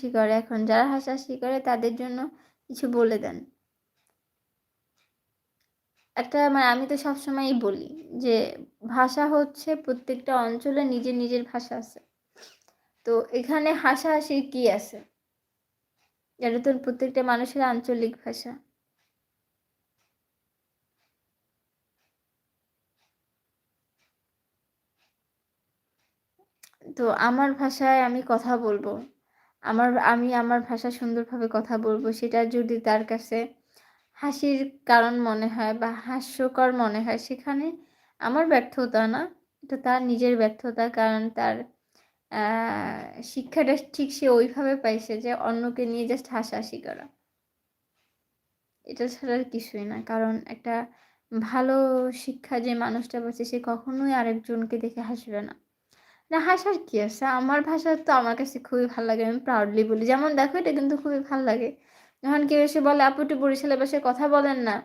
হাসাহাসি করে, এখন যারা হাসাহাসি করে তাদের জন্য কিছু বলে দেন। আমি তো সবসময়ই বলি যে ভাষা হচ্ছে প্রত্যেকটা অঞ্চলে নিজের, নিজের ভাষা আছে। তো এখানে হাসাহাসির কি আছে? এটা তো প্রত্যেকটা মানুষের আঞ্চলিক ভাষা। তো আমার ভাষায় আমি কথা বলবো। আমি আমার ভাষা সুন্দরভাবে কথা বলবো। সেটা যদি তার কাছে হাসির কারণ মনে হয় বা হাস্যকর মনে হয়, সেখানে আমার ব্যর্থতা না, এটা তার নিজের ব্যর্থতা। কারণ তার আ শিক্ষাটা ঠিক সে ওইভাবে পাইছে যে অন্যকে নিয়ে জাস্ট হাসাহাসি করা। এটা ছাড়া আর কিছুই না। কারণ একটা ভালো শিক্ষা যে মানুষটা পাচ্ছে সে কখনোই আরেকজনকে দেখে হাসবে না। না হাসার কি আছে? আমার ভাষা তো আমার কাছে খুবই ভাল লাগে। আমি প্রাউডলি বলি। যেমন দেখো এটা কিন্তু খুবই ভাল লাগে। যখন কেউ এসে বলে, "আপু একটু বরিশালের ভাষায় কথা বলেন না।"